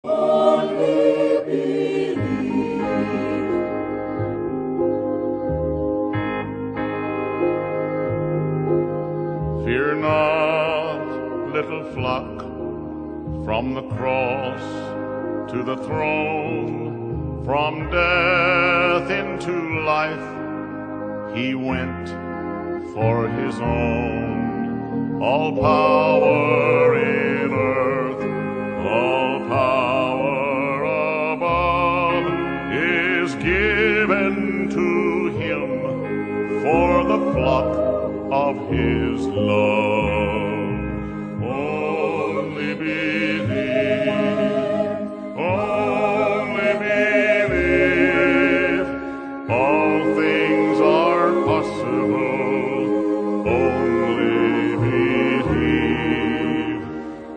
Only believe. Fear not, little flock, from the cross to the throne, from death into life, he went for his own. All power in earth, all power above is given to him for the flock of his love. Only believe, only believe, all things are possible. Only believe,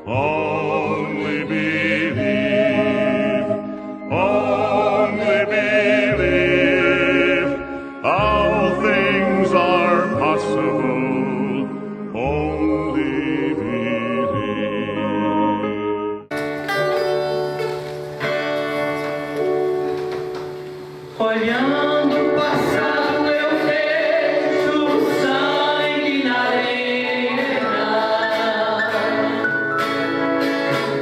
only believe, only believe, all things are possible. Only believe. Olhando o passado eu vejo sangue na arena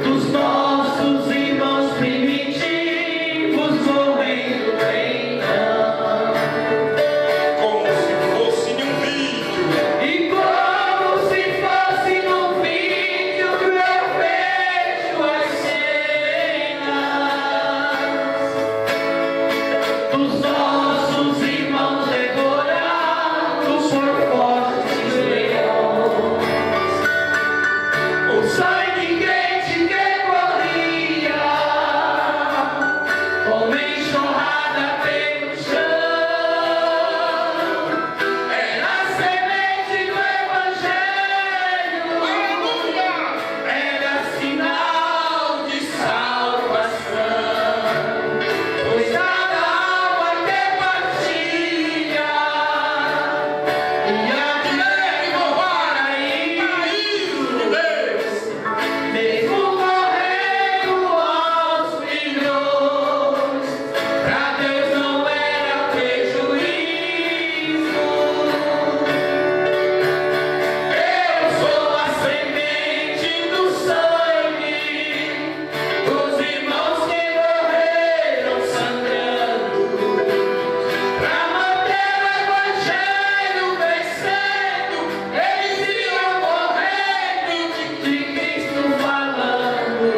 dos nossos irmãos primitivos morrendo reinando. Como se fosse num vídeo. E como se fosse num vídeo que eu vejo as cenas dos nossos irmãos devorados por fortes leões. O sangue quente que corria como enxurrada pelo chão era a semente do Evangelho, era sinal de salvação. Pois cada alma que partilha e a de louvar ainda Deus, mesmo morrendo aos milhões, pra Deus não era prejuízo. Eu sou a semente do sangue dos irmãos que morreram sangrando pra manter o Evangelho vencendo. Eles iam morrendo de Cristo falando.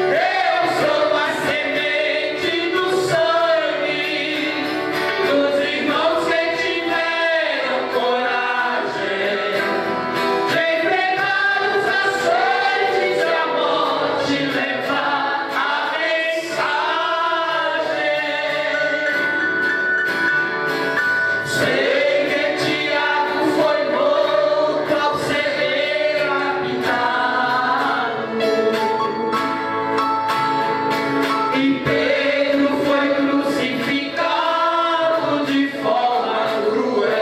Eu sou a semente do sangue dos irmãos que tiveram coragem de enfrentar os açoites da morte e levar a mensagem. Sei que Tiago foi morto ao ser lapidado e Pedro foi crucificado de forma cruel.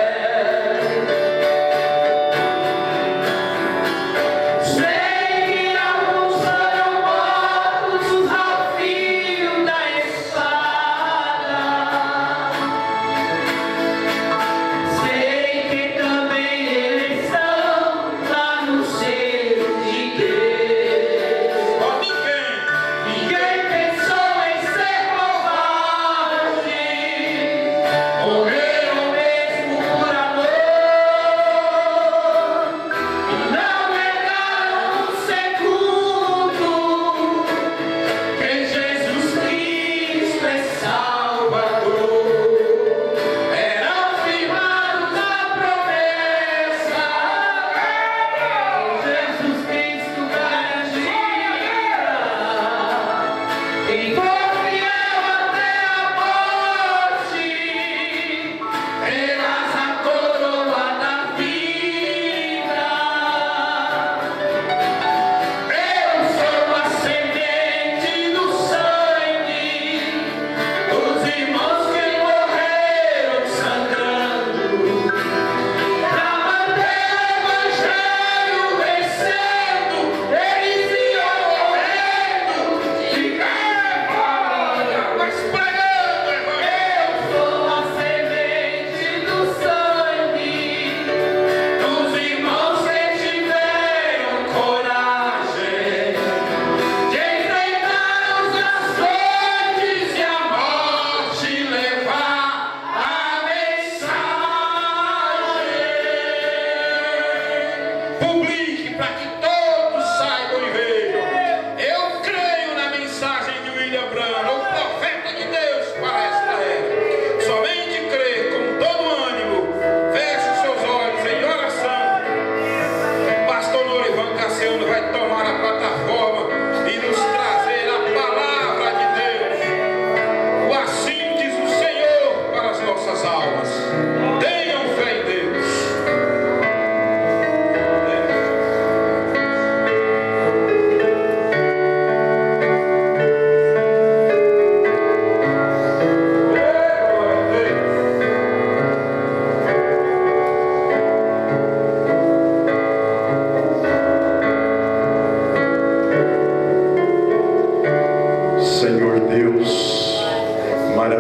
Sei que alguns foram mortos ao fio da espada. Sei que também eles estão lá no seio de Deus. Ó, ninguém. Ninguém pensou em ser covarde, morreram mesmo por amor e não negaram um segundo que Jesus Cristo é Salvador. Eram firmados na promessa, Jesus Cristo garantia. Quem for fiel até a morte, terás a coroa da vida. Eu sou a semente do sangue dos irmãos que morreram sangrando pra manter o Evangelho vencendo. Eles iam morrendo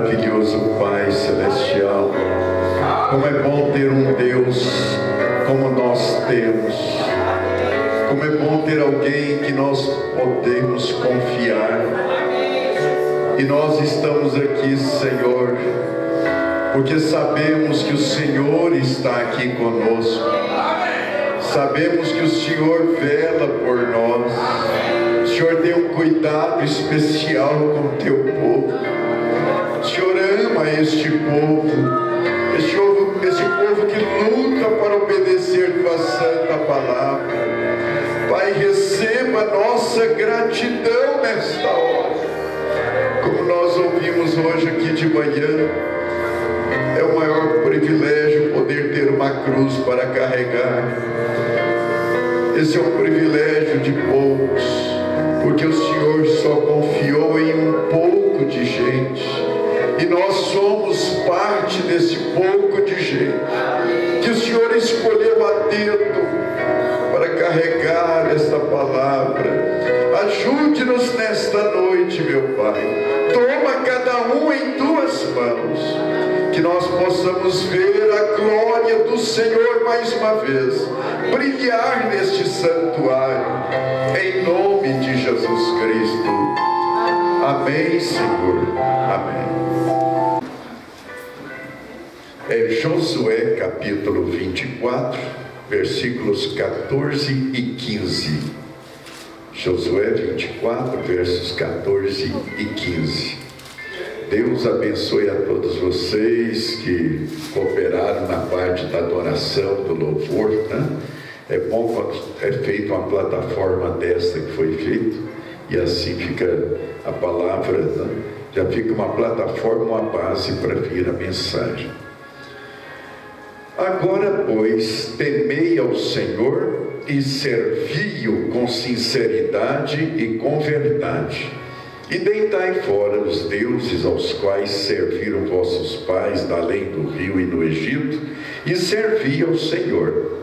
Maravilhoso Pai Celestial, como é bom ter um Deus como nós temos, como é bom ter alguém que nós podemos confiar. E nós estamos aqui, Senhor, porque sabemos que o Senhor está aqui conosco, sabemos que o Senhor vela por nós, o Senhor tem um cuidado especial com o teu povo, o Senhor ama este povo, este povo que luta para obedecer tua santa palavra. Pai, receba a nossa gratidão nesta hora. Como nós ouvimos hoje aqui de manhã, é o maior privilégio poder ter uma cruz para carregar. Esse é um privilégio de poucos, porque o Senhor só confiou em um pouco de gente, e nós somos parte desse pouco de gente que o Senhor escolheu a dedo para carregar esta palavra. Ajude-nos nesta noite, meu Pai. Toma cada um em tuas mãos, que nós possamos ver a glória do Senhor mais uma vez brilhar neste santuário, em nome de Jesus Cristo. Amém, Senhor. Amém. É Josué capítulo 24, versículos 14 e 15. Josué 24, versos 14 e 15. Deus abençoe a todos vocês que cooperaram na parte da adoração, do louvor, né? É bom quando é feita uma plataforma desta que foi feita, e assim fica a palavra, né? Já fica uma plataforma, uma base para vir a mensagem. Agora, pois, temei ao Senhor e servi-o com sinceridade e com verdade. E deitai fora os deuses aos quais serviram vossos pais da além do rio e no Egito, e servi ao Senhor.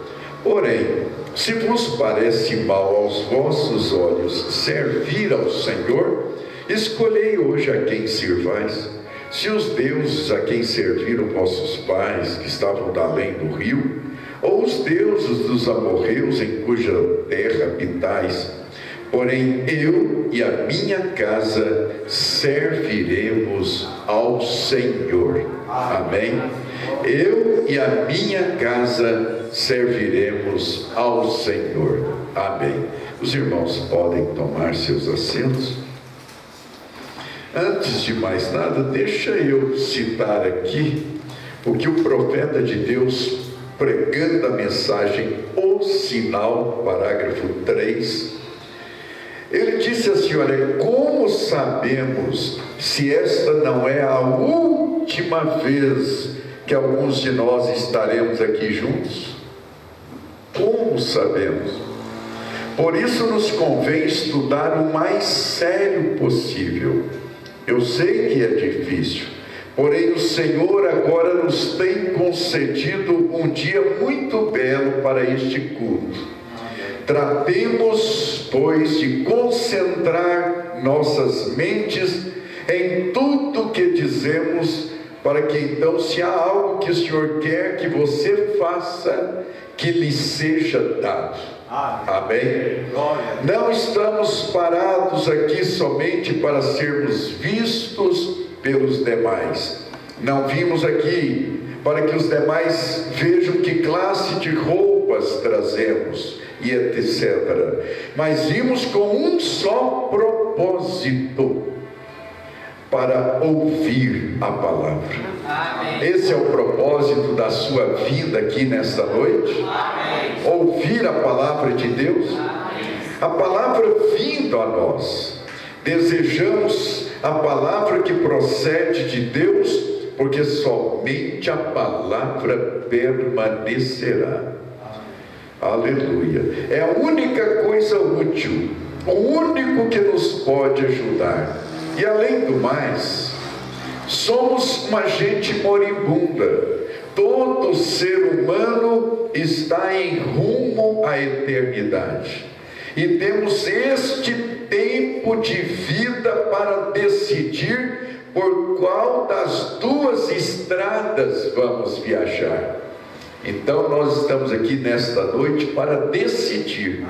Porém, se vos parece mal aos vossos olhos servir ao Senhor, escolhei hoje a quem sirvais. Se os deuses a quem serviram vossos pais, que estavam da além do rio, ou os deuses dos amorreus em cuja terra habitais. Porém, eu e a minha casa serviremos ao Senhor. Amém? Eu e a minha casa serviremos ao Senhor. Amém. Os irmãos podem tomar seus assentos. Antes de mais nada, deixa eu citar aqui o que o profeta de Deus, pregando a mensagem O Sinal, parágrafo 3, ele disse assim: olha, como sabemos se esta não é a última vez que alguns de nós estaremos aqui juntos? Como sabemos? Por isso nos convém estudar o mais sério possível. Eu sei que é difícil, porém o Senhor agora nos tem concedido um dia muito belo para este culto. Tratemos, pois, de concentrar nossas mentes em tudo que dizemos, para que então, se há algo que o Senhor quer que você faça, que lhe seja dado. Amém? Não estamos parados aqui somente para sermos vistos pelos demais. Não vimos aqui para que os demais vejam que classe de roupas trazemos e etc. Mas vimos com um só propósito: para ouvir a palavra. Amém. Esse é o propósito da sua vida aqui nesta noite. Amém. Ouvir a palavra de Deus. Amém. A palavra vindo a nós. Desejamos a palavra que procede de Deus, porque somente a palavra permanecerá. Aleluia. É a única coisa útil, o único que nos pode ajudar. E além do mais, somos uma gente moribunda. Todo ser humano está em rumo à eternidade. E temos este tempo de vida para decidir por qual das duas estradas vamos viajar. Então nós estamos aqui nesta noite para decidir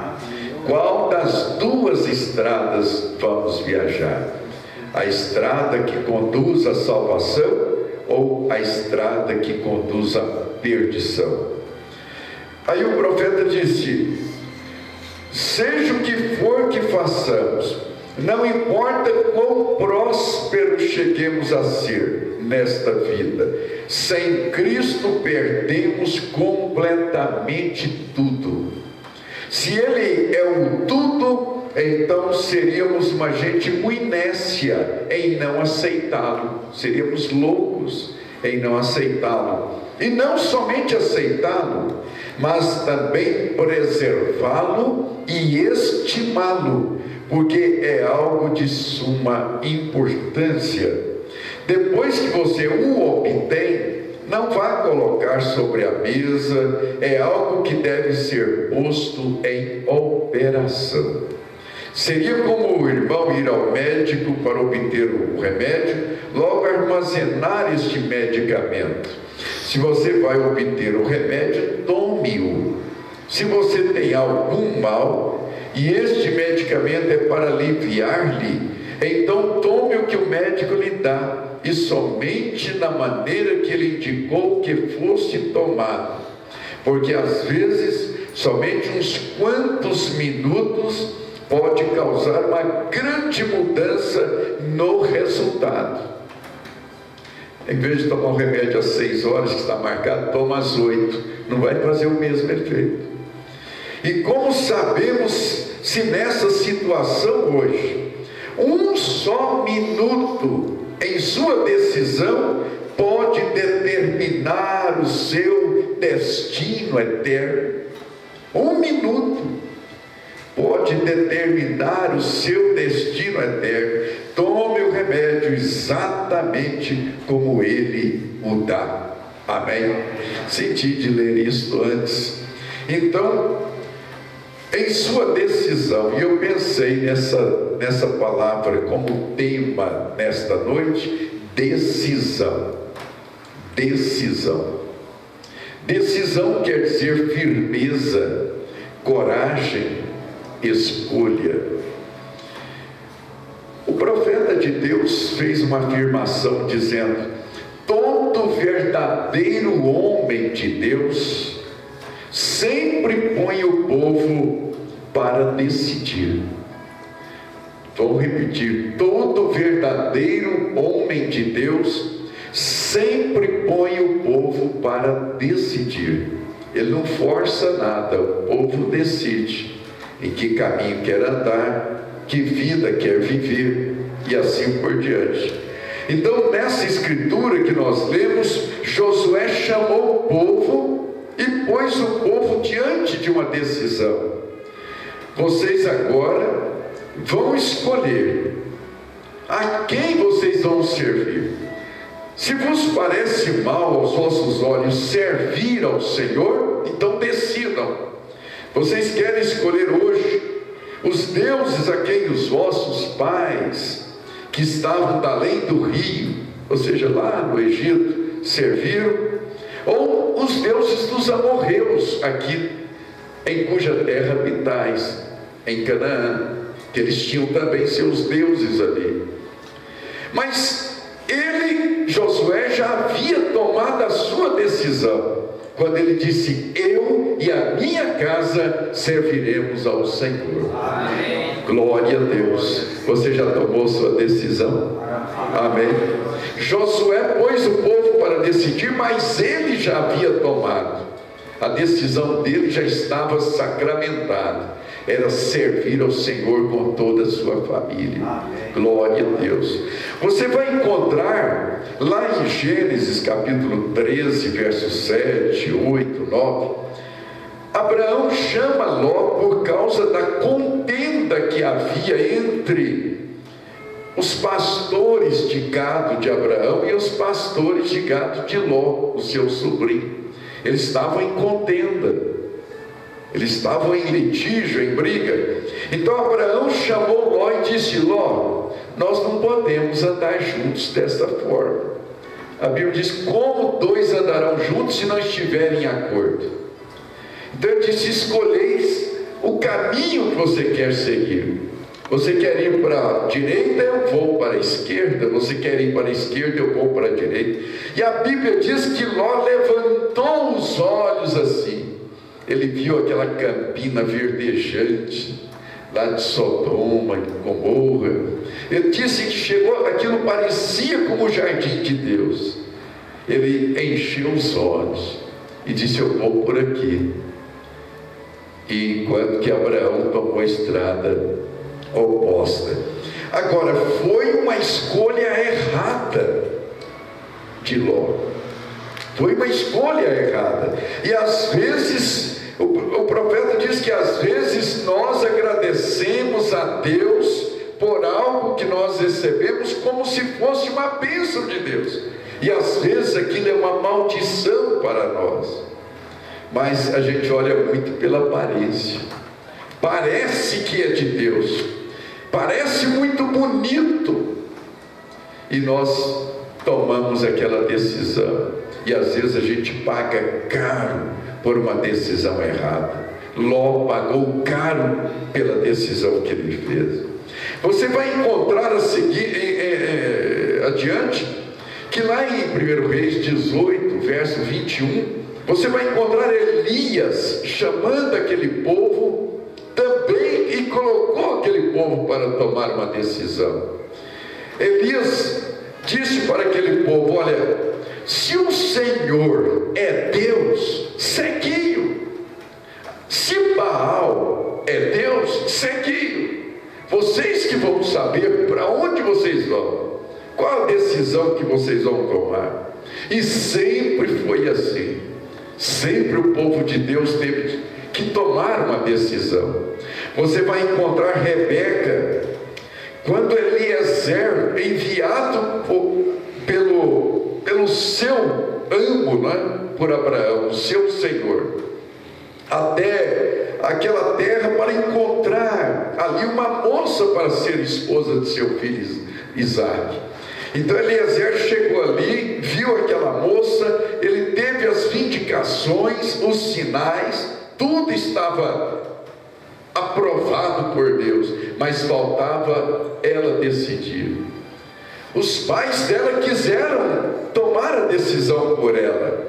qual das duas estradas vamos viajar: a estrada que conduz à salvação ou a estrada que conduz à perdição. Aí o profeta disse: seja o que for que façamos, não importa quão prósperos cheguemos a ser nesta vida, sem Cristo perdemos completamente tudo. Se Ele é o tudo, então seríamos uma gente muito inécia em não aceitá-lo, seríamos loucos em não aceitá-lo, e não somente aceitá-lo, mas também preservá-lo e estimá-lo, porque é algo de suma importância. Depois que você o obtém, não vá colocar sobre a mesa, é algo que deve ser posto em operação. Seria como o irmão ir ao médico para obter o remédio, logo armazenar este medicamento. Se você vai obter o remédio, tome-o. Se você tem algum mal e este medicamento é para aliviar-lhe, então tome o que o médico lhe dá, e somente na maneira que ele indicou que fosse tomado, porque às vezes somente uns quantos minutos pode causar uma grande mudança no resultado. Em vez de tomar um remédio às 6 horas que está marcado, toma às 8, não vai fazer o mesmo efeito. E como sabemos se nessa situação hoje, um só minuto em sua decisão pode determinar o seu destino eterno? Um minuto pode determinar o seu destino eterno. Tome o remédio exatamente como Ele o dá. Amém? Senti de ler isto antes. Então, em sua decisão, e eu pensei nessa palavra como tema nesta noite: decisão. Decisão. Decisão quer dizer firmeza, coragem, escolha. O profeta de Deus fez uma afirmação dizendo: todo verdadeiro homem de Deus sempre põe o povo para decidir. Vou repetir: todo verdadeiro homem de Deus sempre põe o povo para decidir. Ele não força nada, o povo decide em que caminho quer andar, que vida quer viver, e assim por diante. Então, nessa escritura que nós lemos, Josué chamou o povo e pôs o povo diante de uma decisão. Vocês agora vão escolher a quem vocês vão servir. Se vos parece mal aos vossos olhos servir ao Senhor, então decidam. Vocês querem escolher hoje os deuses a quem os vossos pais, que estavam da além do rio, ou seja, lá no Egito, serviram, ou os deuses dos amorreus, aqui em cuja terra habitais, em Canaã, que eles tinham também seus deuses ali. Mas ele, Josué, já havia tomado a sua decisão, quando ele disse: eu e a minha casa serviremos ao Senhor. Amém. Glória a Deus. Você já tomou sua decisão? Amém. Josué pôs o povo para decidir, mas ele já havia tomado. A decisão dele já estava sacramentada. Era servir ao Senhor com toda a sua família. Amém. Glória a Deus. Você vai encontrar lá em Gênesis capítulo 13, versos 7, 8, 9, Abraão chama Ló por causa da contenda que havia entre os pastores de gado de Abraão e os pastores de gado de Ló, o seu sobrinho. Eles estavam em contenda. Eles estavam em litígio, em briga. Então Abraão chamou Ló e disse: Ló, nós não podemos andar juntos desta forma. A Bíblia diz: como dois andarão juntos se não estiverem em acordo? Então ele disse: escolheis o caminho que você quer seguir. Você quer ir para a direita, eu vou para a esquerda. Você quer ir para a esquerda, eu vou para a direita. E a Bíblia diz que Ló levantou os olhos assim. Ele viu aquela campina verdejante lá de Sodoma e Gomorra. Ele disse que chegou, aquilo parecia como o jardim de Deus. Ele encheu os olhos e disse: eu vou por aqui. E enquanto que Abraão tomou a estrada oposta. Agora, foi uma escolha errada de Ló. Foi uma escolha errada. E às vezes, o profeta diz que às vezes nós agradecemos a Deus por algo que nós recebemos como se fosse uma bênção de Deus. E às vezes aquilo é uma maldição para nós. Mas a gente olha muito pela aparência. Parece que é de Deus. Parece muito bonito. E nós tomamos aquela decisão. E às vezes a gente paga caro por uma decisão errada. Ló pagou caro pela decisão que ele fez. Você vai encontrar a seguir adiante, que lá em 1 Reis 18, verso 21, você vai encontrar Elias chamando aquele povo também e colocou aquele povo para tomar uma decisão. Elias disse para aquele povo: olha, se o Senhor é Deus, segui-o. Se Baal é Deus, segui-o. Vocês que vão saber para onde vocês vão, qual a decisão que vocês vão tomar. E sempre foi assim. Sempre o povo de Deus teve que tomar uma decisão. Você vai encontrar Rebeca, quando Eliezer, enviado pelo seu amo, né, por Abraão, o seu senhor, até aquela terra para encontrar ali uma moça para ser esposa de seu filho Isaque. Então Eliezer chegou ali, viu aquela moça, ele teve as vindicações, os sinais, tudo estava aprovado por Deus, mas faltava ela decidir. Os pais dela quiseram tomar a decisão por ela,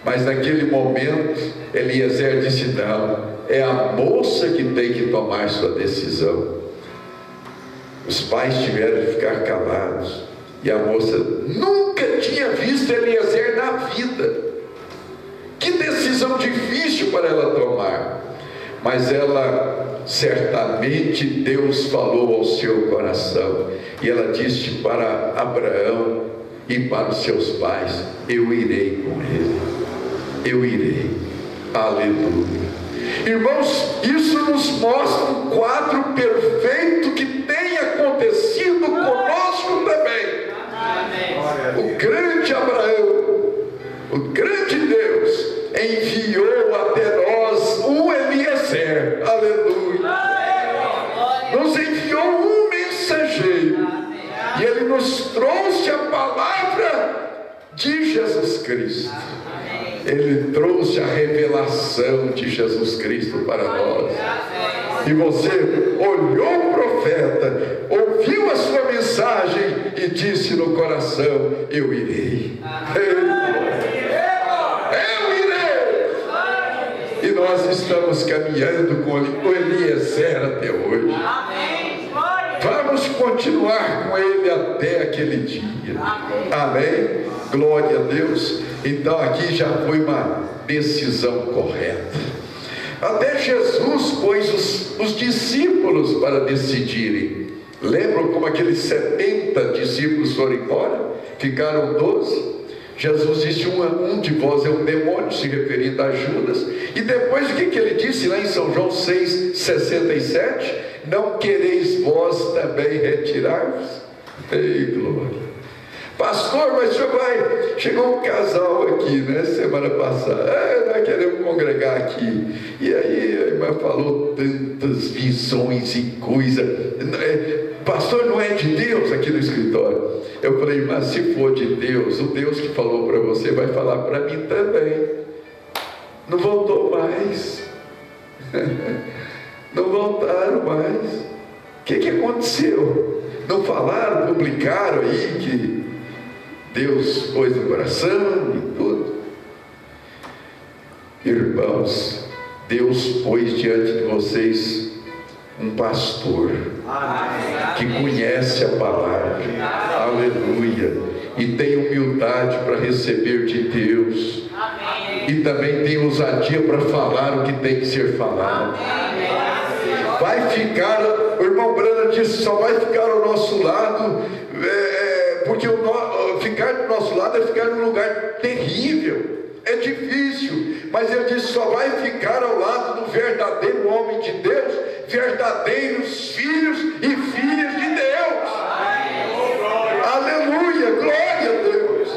mas naquele momento Eliezer disse: não, é a moça que tem que tomar sua decisão. Os pais tiveram de ficar calados, e a moça nunca tinha visto Eliezer na vida. Que decisão difícil para ela tomar. Mas ela, certamente Deus falou ao seu coração, e ela disse para Abraão e para os seus pais: eu irei com ele, eu irei. Aleluia. Irmãos, isso nos mostra um quadro perfeito que tem acontecido conosco também. O grande Abraão, o grande Deus, enviou até nós um Eliezer. Aleluia. Nos enviou um mensageiro, e ele nos trouxe a palavra de Jesus Cristo. Ele trouxe a revelação de Jesus Cristo para nós. E você olhou o profeta, ouviu a sua mensagem e disse no coração: eu irei. Eu irei. E nós estamos caminhando com o Eliezer até hoje. Vamos continuar com ele até aquele dia. Amém? Glória a Deus. Então aqui já foi uma decisão correta. Até Jesus pôs os discípulos para decidirem. Lembram como aqueles 70 discípulos foram embora? Ficaram 12. Jesus disse: um de vós é um demônio, se referindo a Judas. E depois o que ele disse lá em São João 6,67? Não quereis vós também retirar-vos? Ei, glória! Pastor, mas o senhor vai... Chegou um casal aqui, né, semana passada. Nós queremos congregar aqui. E aí a irmã falou tantas visões e coisa. Pastor, não é de Deus aqui no escritório? Eu falei, mas se for de Deus, o Deus que falou para você vai falar para mim também. Não voltou mais. Não voltaram mais. O que aconteceu? Não falaram, publicaram aí que Deus pôs no coração e tudo? Irmãos, Deus pôs diante de vocês um pastor que conhece a palavra, aleluia, e tem humildade para receber de Deus, e também tem ousadia para falar o que tem que ser falado. Vai ficar, o irmão Brana disse, só vai ficar ao nosso lado, porque ficar do nosso lado é ficar num lugar terrível, é difícil, mas ele disse, só vai ficar ao lado do verdadeiro homem de Deus, verdadeiros filhos e filhas de Deus. Aleluia, glória a Deus.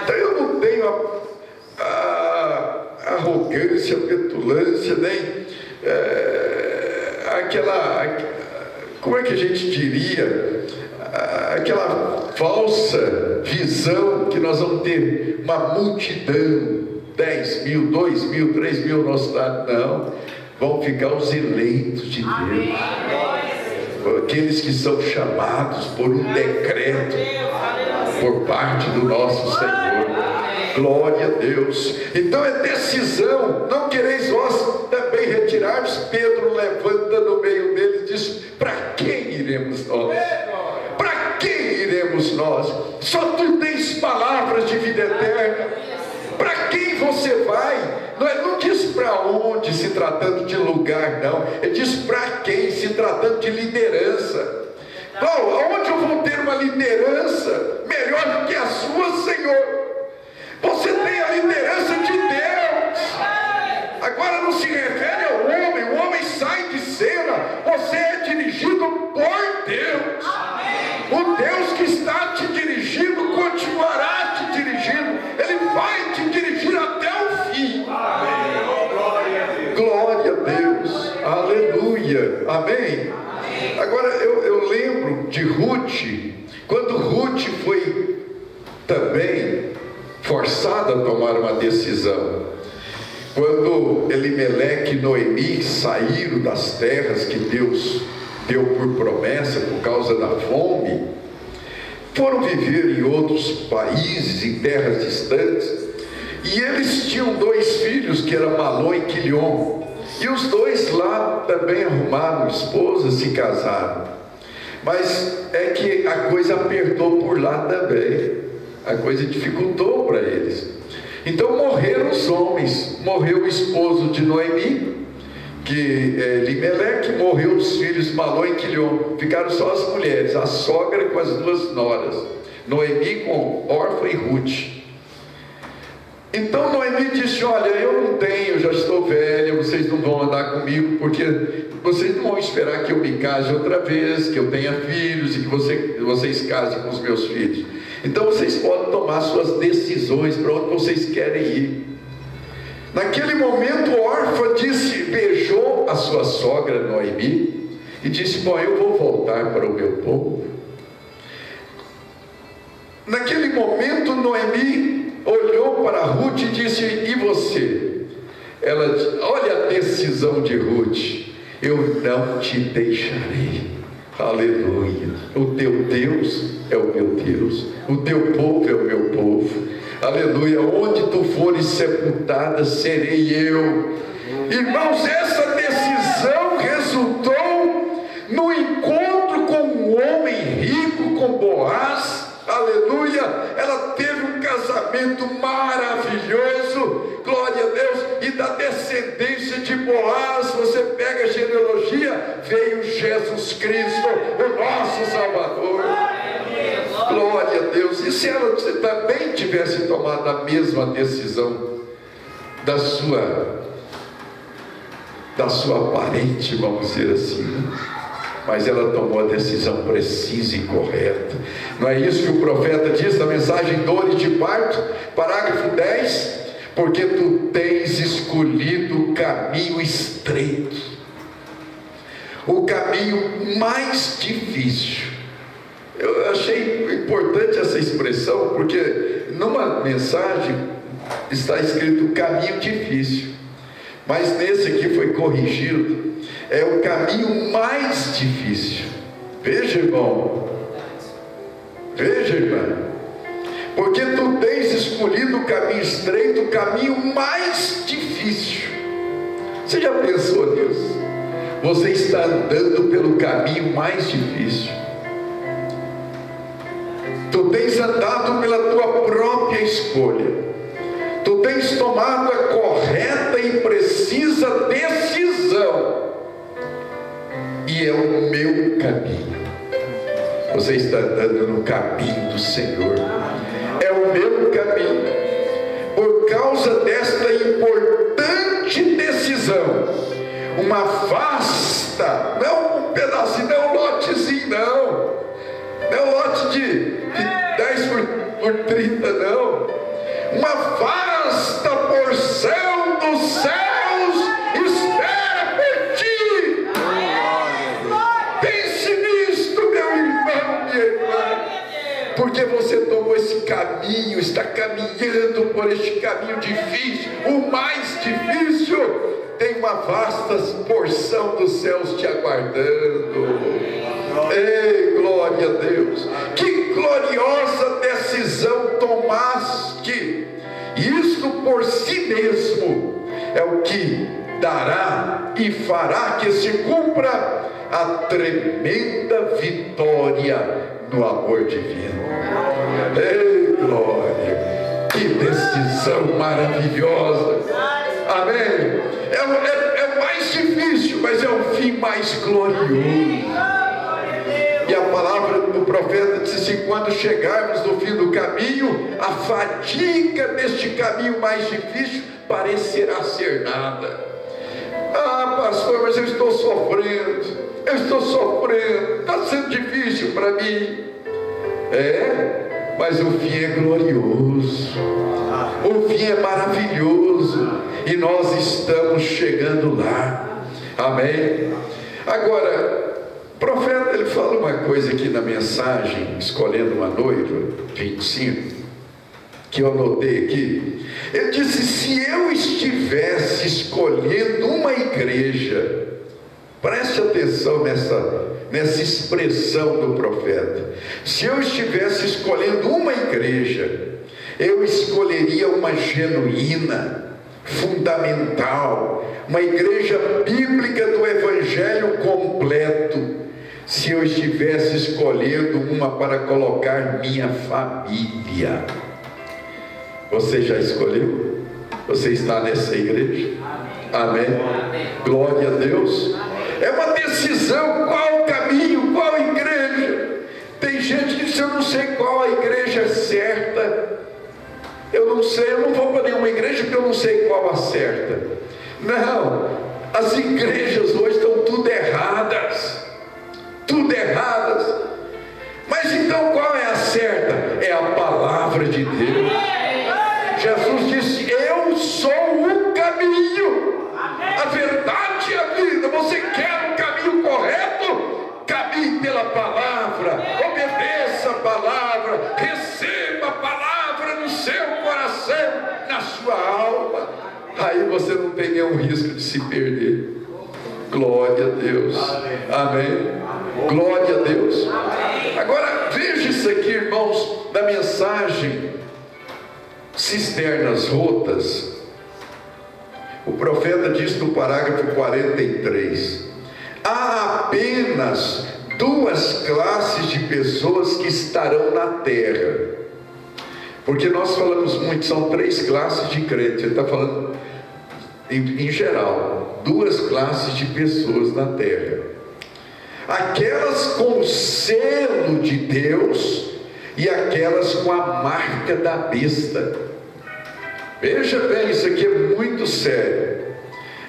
Então eu não tenho a arrogância, a petulância, nem como é que a gente diria, aquela falsa visão que nós vamos ter uma multidão, 10 mil, 2 mil, 3 mil no nosso lado. Não, vão ficar os eleitos de Deus, aqueles que são chamados por um decreto por parte do nosso Senhor. Glória a Deus. Então é decisão. Não quereis vós também retirar-vos? Pedro levanta no meio deles e diz, para quem iremos nós? Para quem iremos nós? Só tu tens palavras de vida eterna. Para quem você vai? Não diz para onde, se tratando de lugar, não. Ele diz para quem, se tratando de liderança. Bom, aonde eu vou ter uma liderança melhor do que a sua, Senhor? Você tem a liderança de Deus. Agora não se refere ao homem. O homem sai de cena. Você é dirigido por Deus. O Deus que está te dirigindo continuará te dirigindo. Ele vai te dirigir até o fim. Glória a Deus. Aleluia. Amém. Agora eu lembro de Ruth, quando Ruth foi também forçada a tomar uma decisão. Quando Elimeleque e Noemi saíram das terras que Deus deu por promessa por causa da fome, foram viver em outros países, em terras distantes, e eles tinham 2 filhos, que eram Malom e Quilion, e os 2 lá também arrumaram esposa, se casaram. Mas é que a coisa apertou por lá também, a coisa dificultou para eles. Então morreram os homens, morreu o esposo de Noemi, que é Elimeleque, morreu os filhos Malom e Quilion, ficaram só as mulheres, a sogra com as 2 noras, Noemi com Orfa e Ruth. Então Noemi disse, olha, eu não tenho, já estou velha, vocês não vão andar comigo, porque vocês não vão esperar que eu me case outra vez, que eu tenha filhos e que vocês casem com os meus filhos. Então vocês podem tomar suas decisões para onde vocês querem ir. Naquele momento Orfa beijou a sua sogra Noemi e disse, bom, eu vou voltar para o meu povo. Naquele momento Noemi olhou para Ruth e disse, e você? Ela disse, olha a decisão de Ruth, eu não te deixarei. Aleluia. O teu Deus é o meu Deus, o teu povo é o meu povo. Aleluia. Onde tu fores sepultada, serei eu. Irmãos, essa decisão resultou no encontro com um homem rico, com Boaz. Aleluia. Ela teve um casamento maravilhoso, glória a Deus, e da descendência de Boaz, você pega a genealogia, veio Jesus Cristo, o nosso Salvador. Glória a Deus. E se ela também tivesse tomado a mesma decisão da sua parente, vamos dizer assim, mas ela tomou a decisão precisa e correta. Não é isso que o profeta diz na mensagem Dores de Parto, parágrafo 10? Porque tu tens escolhido o caminho estreito, o caminho mais difícil. Eu achei importante essa expressão, porque numa mensagem está escrito caminho difícil, mas nesse aqui foi corrigido, é o caminho mais difícil. Veja, irmão, veja, irmã, porque tu tens escolhido o caminho estreito, o caminho mais difícil. Você já pensou nisso? Você está andando pelo caminho mais difícil. Tu tens andado pela tua própria escolha. Tu tens tomado a correta e precisa decisão. E é o meu caminho. Você está andando no caminho do Senhor. É o meu caminho. Por causa desta importante decisão, uma vasta, não um pedacinho, não um lotezinho, não é um lote de 10 por 30, não. Uma vasta porção dos céus espera por ti. Pense nisto, meu irmão, minha irmã, porque você tomou esse caminho, está caminhando por este caminho difícil, o mais difícil. Tem uma vasta porção dos céus te aguardando. Ei, glória a Deus! Que gloriosa decisão tomaste! Isto por si mesmo é o que dará e fará que se cumpra a tremenda vitória no amor divino. Ei, glória! Que decisão maravilhosa! Amém? É mais difícil, mas é o fim mais glorioso. E a palavra do profeta disse assim: quando chegarmos no fim do caminho, a fadiga deste caminho mais difícil parecerá ser nada. Ah, pastor, mas eu estou sofrendo, está sendo difícil para mim. Mas o fim é glorioso, o fim é maravilhoso, e nós estamos chegando lá. Amém? Agora, o profeta, ele fala uma coisa aqui na mensagem, escolhendo uma noiva, 25, que eu anotei aqui. Ele disse: se eu estivesse escolhendo uma igreja, preste atenção nessa expressão do profeta, se eu estivesse escolhendo uma igreja, eu escolheria uma genuína, fundamental, uma igreja bíblica do evangelho completo. Se eu estivesse escolhendo uma para colocar minha família, você já escolheu? Você está nessa igreja? Amém? Glória a Deus. É uma decisão, qual caminho, qual igreja. Tem gente que diz: eu não sei qual a igreja certa, eu não sei, eu não vou para nenhuma igreja porque eu não sei qual a certa. Não, as igrejas hoje estão tudo erradas, mas então qual é a certa? É a palavra de Deus. Jesus disse: eu sou o caminho, a verdade e a vida. Você quer o caminho correto? Caminhe pela palavra, obedeça a palavra, receba a palavra no seu coração, na sua alma. Aí você não tem nenhum risco de se perder. Glória a Deus. Amém. Glória a Deus. Agora veja isso aqui, irmãos, da mensagem Cisternas Rotas. O profeta diz no parágrafo 43: há apenas duas classes de pessoas que estarão na terra. Porque nós falamos muito, são três classes de crentes. Ele está falando em geral, duas classes de pessoas na terra: aquelas com o selo de Deus e aquelas com a marca da besta. Veja bem, isso aqui é muito sério.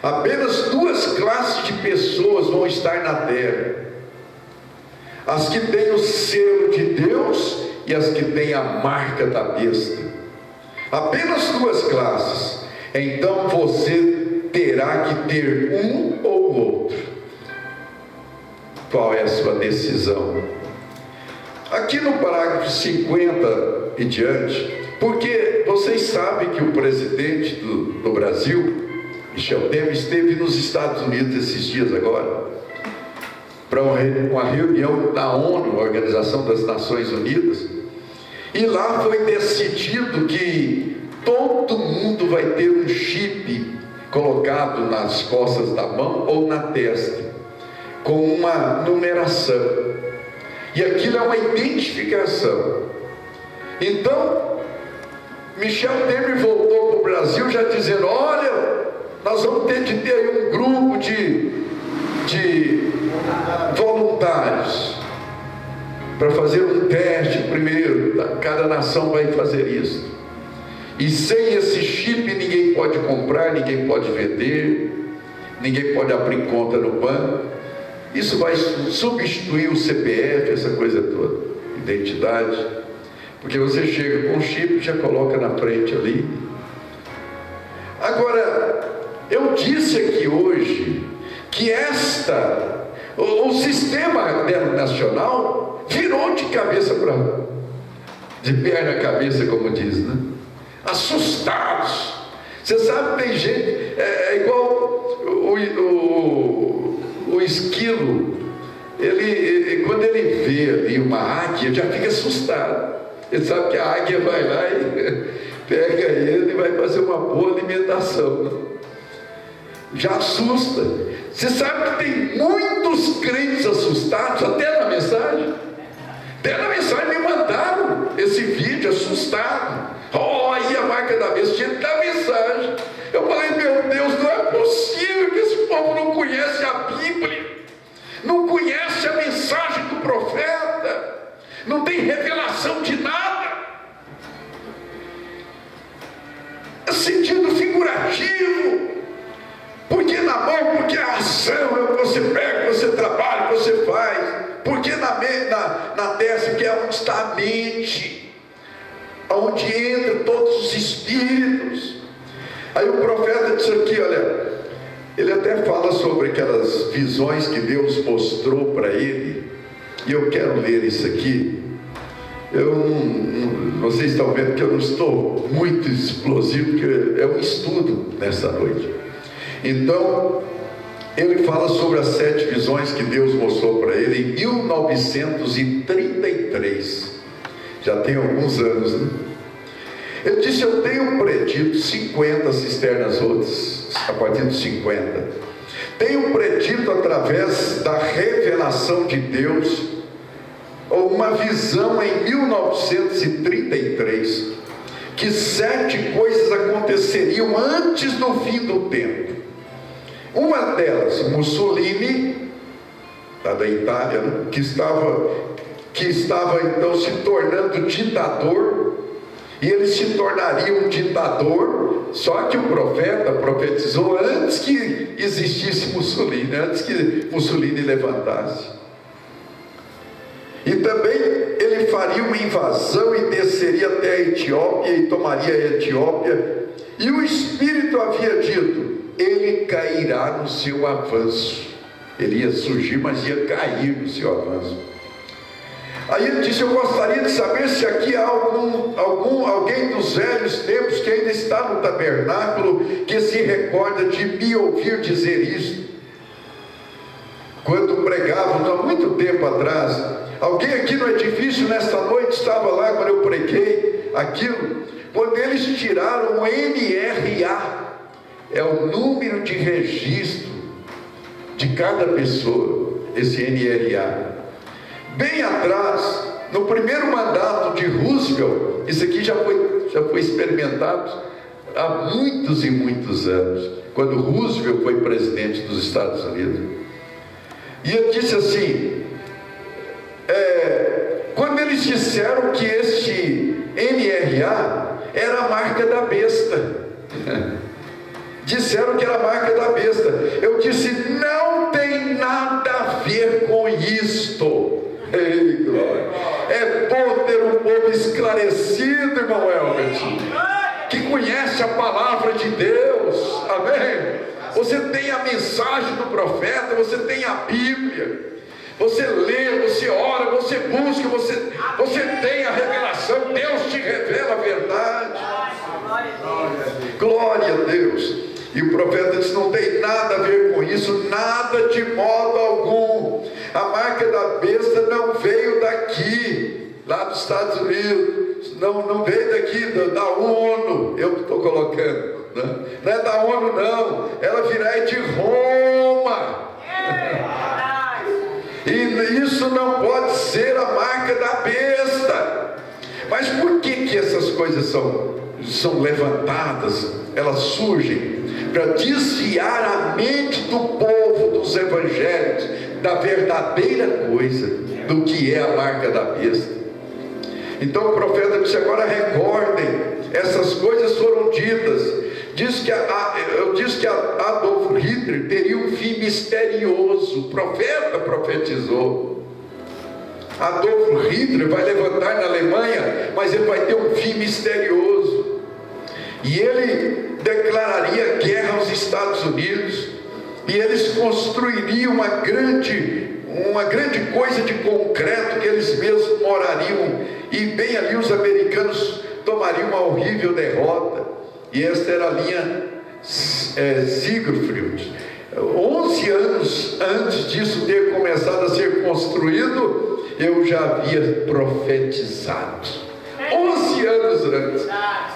Apenas duas classes de pessoas vão estar na terra: as que têm o selo de Deus e as que têm a marca da besta. Apenas duas classes. Então você terá que ter um ou outro. Qual é a sua decisão? Aqui no parágrafo 50 e diante, porque vocês sabem que o presidente do Brasil, Michel Temer, esteve nos Estados Unidos esses dias agora, para uma reunião da ONU, Organização das Nações Unidas, e lá foi decidido que todo mundo vai ter um chip colocado nas costas da mão ou na testa, com uma numeração, e aquilo é uma identificação. Então Michel Temer voltou para o Brasil já dizendo: olha, nós vamos ter de ter aí um grupo de voluntários para fazer um teste primeiro. Cada nação vai fazer isso, e sem esse chip ninguém pode comprar, ninguém pode vender, ninguém pode abrir conta no banco. Isso vai substituir o CPF, essa coisa toda, identidade, porque você chega com o chip e já coloca na frente ali. Agora, eu disse aqui hoje que o sistema nacional virou de cabeça para de perna a cabeça, como diz, né? Assustados. Você sabe, tem gente, é igual o esquilo, quando ele vê ali uma águia, já fica assustado. Ele sabe que a águia vai lá e pega ele e vai fazer uma boa alimentação, né? Já assusta. Você sabe que tem muitos crentes assustados, até na mensagem. Até na mensagem me mandaram esse vídeo assustado. Oh, aí a marca da besta da mensagem. Eu falei: meu Deus, não é possível que esse povo não conhece a Bíblia, não conhece a mensagem do profeta, não tem revelação de nada. É sentido figurativo. Porque na mão, porque a ação é o que você pega, você trabalha, você faz. Porque na testa, que é onde está a mente, onde entram todos os espíritos. Aí o profeta disse aqui, olha, ele até fala sobre aquelas visões que Deus mostrou para ele, e eu quero ler isso aqui. Vocês estão vendo que eu não estou muito explosivo, porque é um estudo nessa noite. Então, ele fala sobre as 7 visões que Deus mostrou para ele em 1933. Já tem alguns anos, né? Ele disse: eu tenho predito 50 cisternas outras, a partir dos 50. Tenho predito através da revelação de Deus, ou uma visão em 1933, que 7 coisas aconteceriam antes do fim do tempo. Uma delas, Mussolini, da Itália, né? que estava então se tornando ditador, e ele se tornaria um ditador, só que o profeta profetizou antes que existisse Mussolini, antes que Mussolini levantasse. E também ele faria uma invasão e desceria até a Etiópia e tomaria a Etiópia, e o Espírito havia dito: ele cairá no seu avanço. Ele ia surgir, mas ia cair no seu avanço. Aí ele disse: eu gostaria de saber se aqui há alguém dos velhos tempos que ainda está no tabernáculo, que se recorda de me ouvir dizer isso. Quando pregávamos há muito tempo atrás, alguém aqui no edifício nesta noite estava lá quando eu preguei aquilo, quando eles tiraram o NRA, é o número de registro de cada pessoa, esse NRA. Bem atrás, no primeiro mandato de Roosevelt, isso aqui já foi experimentado há muitos e muitos anos, quando Roosevelt foi presidente dos Estados Unidos. E ele disse assim, quando eles disseram que este NRA era a marca da besta, disseram que era a marca da besta, eu disse: não tem nada a ver com isto. É bom ter um povo esclarecido, irmão Elbert, que conhece a palavra de Deus. Amém? Você tem a mensagem do profeta, você tem a Bíblia, você lê, você ora, você busca, você tem a revelação. Deus te revela a verdade. Glória a Deus. E o profeta disse: não tem nada a ver com isso, nada de modo algum. A marca da besta não veio daqui, lá dos Estados Unidos, não veio daqui, da ONU, eu que estou colocando, né? Não é da ONU não, ela virá de Roma. E isso não pode ser a marca da besta. Mas por que essas coisas são levantadas? Elas surgem para desviar a mente do povo, dos evangélicos, da verdadeira coisa, do que é a marca da besta. Então o profeta disse: agora recordem, essas coisas foram ditas. Eu disse que Adolf Hitler teria um fim misterioso. O profeta profetizou. Adolf Hitler vai levantar na Alemanha, mas ele vai ter um fim misterioso. E ele declararia guerra aos Estados Unidos, e eles construiriam uma grande coisa de concreto, que eles mesmos morariam, e bem ali os americanos tomariam uma horrível derrota. E esta era a linha Siegfried. 11 anos antes disso ter começado a ser construído, eu já havia profetizado. 11 anos antes,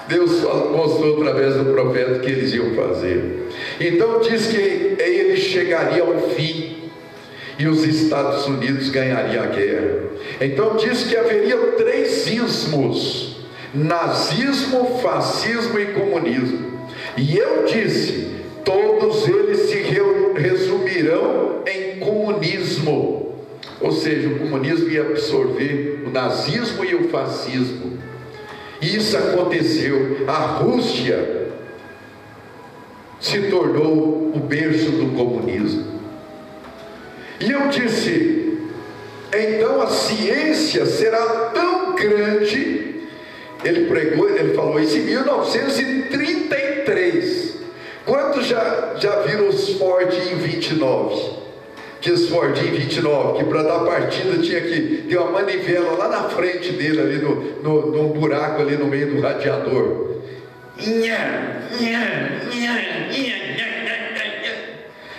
Deus mostrou através do profeta que eles iam fazer. Então diz que ele chegaria ao fim e os Estados Unidos ganhariam a guerra. Então diz que haveria 3 ismos: nazismo, fascismo e comunismo. E eu disse: todos eles se resumirão em comunismo. Ou seja, o comunismo ia absorver o nazismo e o fascismo. E isso aconteceu. A Rússia se tornou o berço do comunismo. E eu disse: então a ciência será tão grande. Ele falou isso em 1933. Quantos já viram os Ford em 29? Que os Ford em 29, que para dar partida tinha que ter uma manivela lá na frente dele, ali num buraco ali no meio do radiador.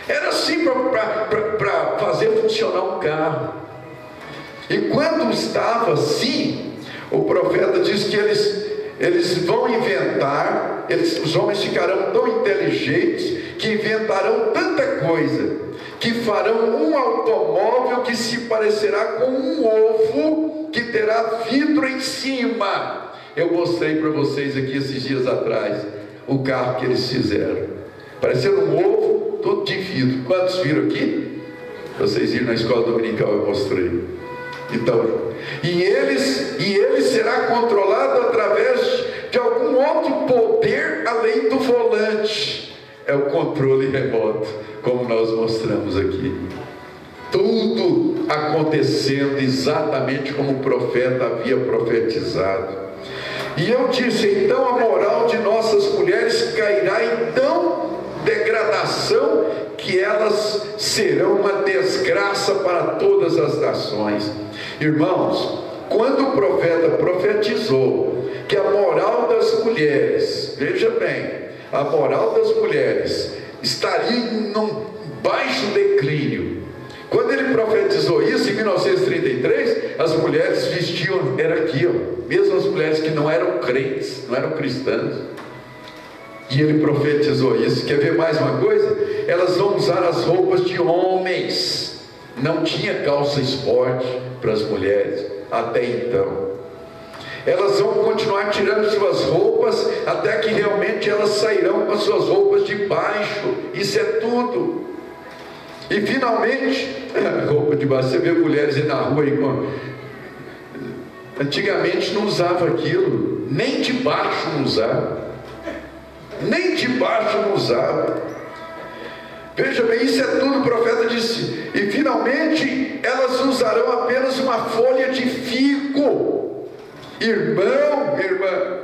Era assim para fazer funcionar um carro. E quando estava assim, o profeta diz que eles vão inventar, os homens ficarão tão inteligentes que inventarão tanta coisa, que farão um automóvel que se parecerá com um ovo, que terá vidro em cima. Eu mostrei para vocês aqui esses dias atrás o carro que eles fizeram, parecendo um ovo todo de vidro. Quantos viram aqui? Vocês viram na escola dominical, eu mostrei. Então, e ele será controlado através de algum outro poder além do volante. É o controle remoto, como nós mostramos aqui. Tudo acontecendo exatamente como o profeta havia profetizado. E eu disse: então a moral de nossas mulheres cairá em tão degradação que elas serão uma desgraça para todas as nações. Irmãos, quando o profeta profetizou que a moral das mulheres, veja bem, a moral das mulheres estaria em um baixo declínio. Quando ele profetizou isso em 1933, as mulheres vestiam, era aqui, ó, mesmo as mulheres que não eram crentes, não eram cristãs. E ele profetizou isso. Quer ver mais uma coisa? Elas vão usar as roupas de homens. Não tinha calça esporte para as mulheres até então. Elas vão continuar tirando suas roupas até que realmente elas sairão com as suas roupas de baixo. Isso é tudo. E finalmente, roupa de baixo. Você vê mulheres aí na rua aí com... Antigamente não usava aquilo, nem de baixo não usava. Nem de baixo não usava. Veja bem, isso é tudo, o profeta disse. E finalmente elas usarão apenas uma folha de figo. Irmão, irmã,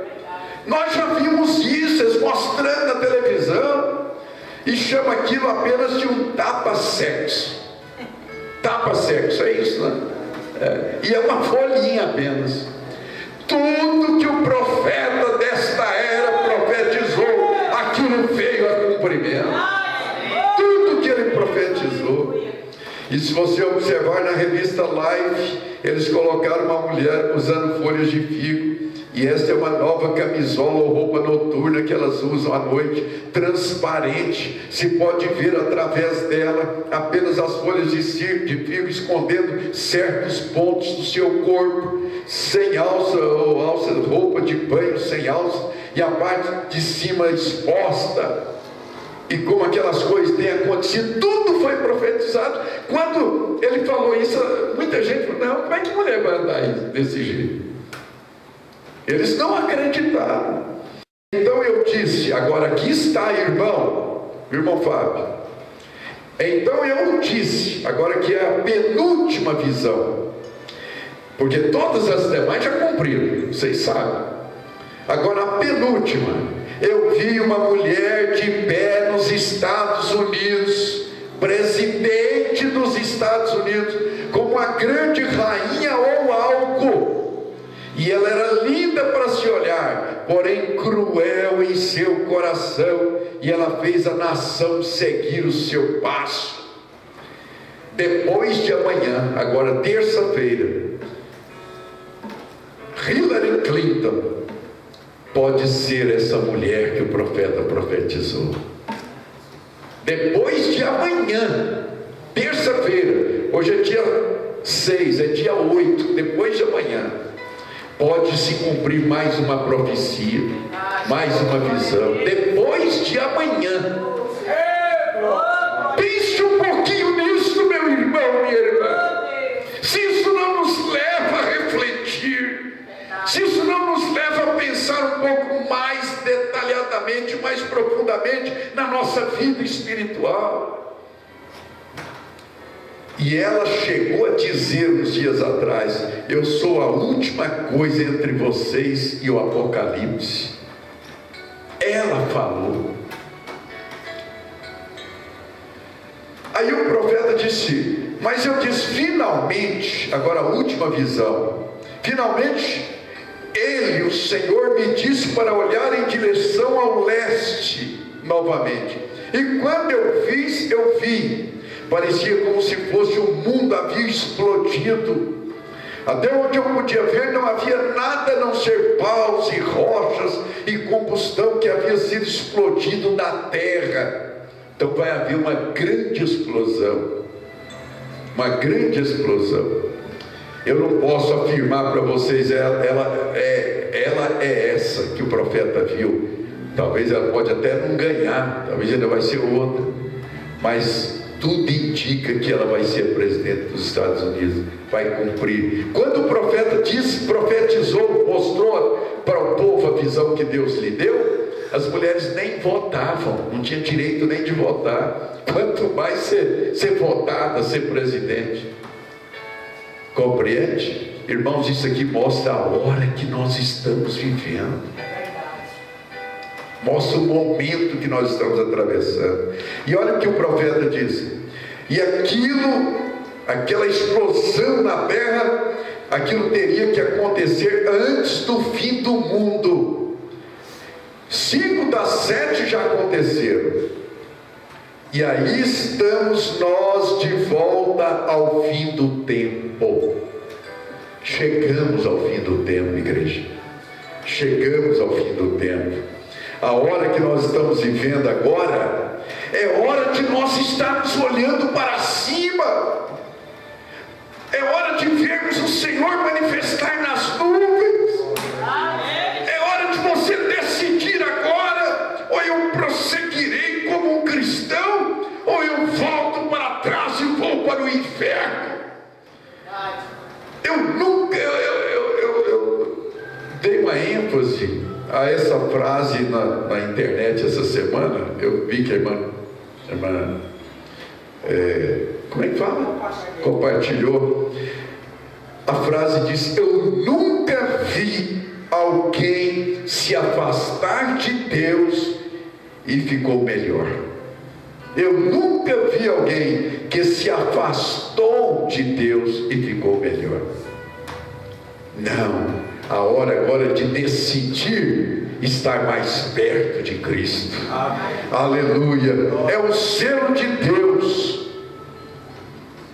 nós já vimos isso, eles mostrando na televisão, e chama aquilo apenas de um tapa-sexo. Tapa-sexo, é isso, né? E é uma folhinha apenas. Tudo que o profeta desta era profetizou, aquilo veio a cumprimento. Tudo que ele profetizou. E se você observar na revista Life, eles colocaram uma mulher usando folhas de figo. E esta é uma nova camisola ou roupa noturna que elas usam à noite, transparente. Se pode ver através dela apenas as folhas de figo, escondendo certos pontos do seu corpo, sem alça ou alça, roupa de banho sem alça, e a parte de cima exposta. E como aquelas coisas têm acontecido, tudo foi profetizado. Quando ele falou isso, muita gente falou: não, como é que mulher vai andar desse jeito? Eles não acreditaram. Então eu disse, agora aqui está, irmão Fábio. Então eu disse, agora que é a penúltima visão, porque todas as demais já cumpriram, vocês sabem. Agora a penúltima, eu vi uma mulher de pé nos Estados Unidos, presidente dos Estados Unidos, como uma grande rainha ou algo. E ela era linda para se olhar, porém cruel em seu coração, e ela fez a nação seguir o seu passo. Depois de amanhã, agora terça-feira, Hillary Clinton pode ser essa mulher que o profeta profetizou. Depois de amanhã, terça-feira, hoje é dia 6, é dia 8, depois de amanhã, pode se cumprir mais uma profecia, mais uma visão. Depois de amanhã. Pense um pouquinho nisso, meu irmão, minha irmã. Se isso não nos leva a refletir, se isso não nos leva a pensar um pouco mais detalhadamente, mais profundamente na nossa vida espiritual. E ela chegou a dizer uns dias atrás: eu sou a última coisa entre vocês e o Apocalipse. Ela falou. Aí o profeta disse, mas eu disse, finalmente, agora a última visão, finalmente ele, o Senhor, me disse para olhar em direção ao leste novamente. E quando eu vi, parecia como se fosse o mundo havia explodido. Até onde eu podia ver, não havia nada a não ser paus e rochas e combustão que havia sido explodido na terra. Então vai haver uma grande explosão. Uma grande explosão. Eu não posso afirmar para vocês, ela é essa que o profeta viu. Talvez ela pode até não ganhar, talvez ainda vai ser outra. Mas tudo indica que ela vai ser presidente dos Estados Unidos, vai cumprir. Quando o profeta profetizou, mostrou para o povo a visão que Deus lhe deu, as mulheres nem votavam, não tinha direito nem de votar, quanto mais ser votada, ser presidente. Compreende? Irmãos, isso aqui mostra a hora que nós estamos vivendo. Mostra o momento que nós estamos atravessando. E olha o que o profeta diz. E aquela explosão na terra, aquilo teria que acontecer antes do fim do mundo. 5 das 7 já aconteceram. E aí estamos nós de volta ao fim do tempo. Chegamos ao fim do tempo, igreja. Chegamos ao fim do tempo. A hora que nós estamos vivendo agora é hora de nós estarmos olhando para cima. É hora de vermos o Senhor manifestar nas nuvens. É hora de você decidir agora: ou eu prosseguirei como um cristão, ou eu volto para trás e vou para o inferno. Eu dei uma ênfase a essa frase na internet essa semana. Eu vi que a irmã como é que fala? Compartilhou. A frase diz: eu nunca vi alguém se afastar de Deus e ficou melhor. Eu nunca vi alguém que se afastou de Deus e ficou melhor. Não, a hora agora de decidir estar mais perto de Cristo. Aleluia. É o selo de Deus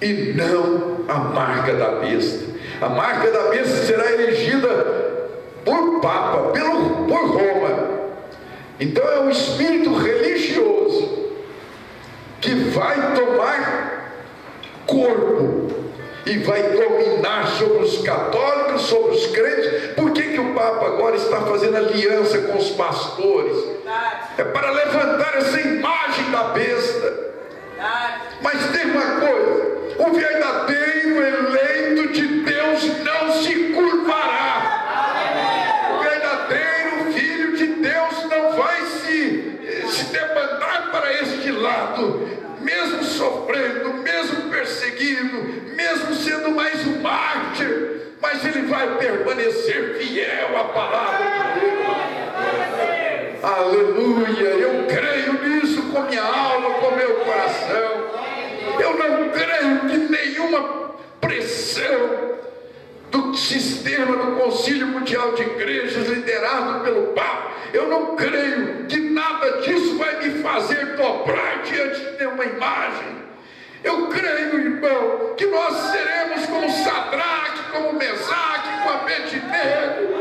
e não a marca da besta. A marca da besta será elegida por Papa, por Roma. Então é um espírito religioso que vai tomar corpo e vai dominar sobre os católicos, sobre os crentes. Por que o Papa agora está fazendo aliança com os pastores? É para levantar essa imagem da besta. Mas tem uma coisa: o verdadeiro eleito de Deus não se curvará. O verdadeiro filho de Deus não vai se debandar para este lado, mesmo sofrendo, mesmo perseguido, mesmo sendo mais um mártir, mas ele vai permanecer fiel à palavra de Deus. Aleluia. Eu creio nisso com minha alma, com meu coração. Eu não creio que nenhuma pressão do sistema do Concílio Mundial de Igrejas liderado pelo Papa, eu não creio que nada disso vai me fazer dobrar diante de nenhuma imagem. Eu creio, irmão, que nós seremos como Sadraque, como Mesaque, como Abednego.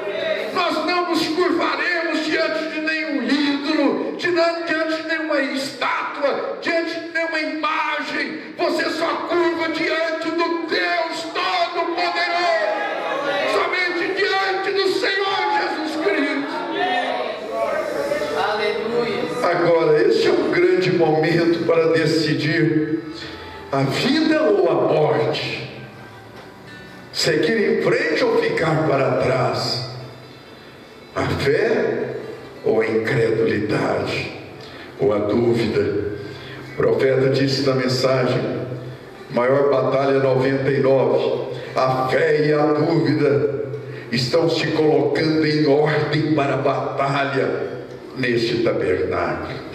Nós não nos curvaremos diante de nenhum ídolo, diante de nenhuma estátua, diante de nenhuma imagem. Você só curva diante do Deus Todo-Poderoso, somente diante do Senhor Jesus Cristo. Aleluia. Agora, este é um grande momento para decidir a vida ou a morte, seguir em frente ou ficar para trás, a fé ou a incredulidade, ou a dúvida. O profeta disse na mensagem: maior batalha 99, a fé e a dúvida estão se colocando em ordem para a batalha neste tabernáculo.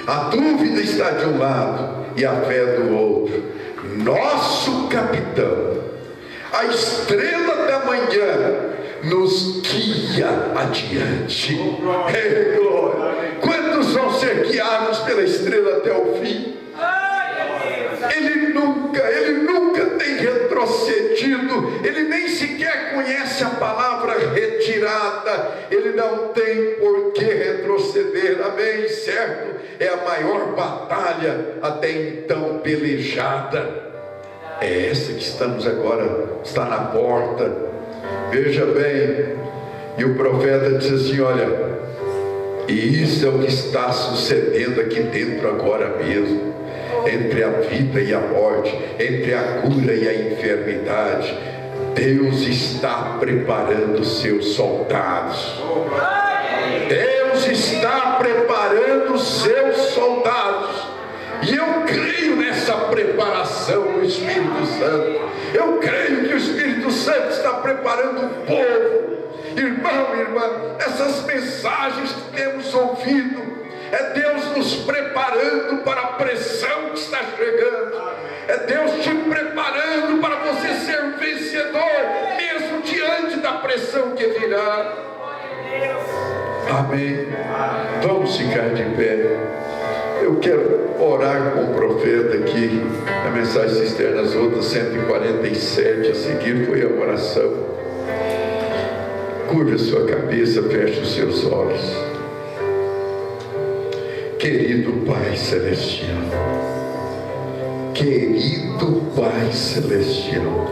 A dúvida está de um lado e a fé do outro. Nosso capitão, a estrela da manhã, nos guia adiante. Ei, glória! Quantos vão ser guiados pela estrela até o fim? Ele nunca tem retrocedido. Ele nem sequer conhece a palavra retirada. Ele não tem por que retroceder. Amém? Certo? É a maior batalha até então pelejada. É essa que estamos agora, está na porta. Veja bem, e o profeta diz assim: olha, e isso é o que está sucedendo aqui dentro agora mesmo, entre a vida e a morte, entre a cura e a enfermidade. Deus está preparando os seus soldados. Deus está preparando os seus soldados. E eu creio nessa preparação do Espírito Santo. Eu creio que o Espírito Santo está preparando o povo. Irmão, irmã, essas mensagens que temos ouvido, é Deus nos preparando para a pressão que está chegando. É Deus te preparando para você ser vencedor, mesmo diante da pressão que virá. Amém. Vamos ficar de pé. Eu quero orar com o profeta aqui. A mensagem cisterna, as outras 147 a seguir foi a oração. Curva a sua cabeça, feche os seus olhos. Querido Pai Celestial, querido Pai Celestial,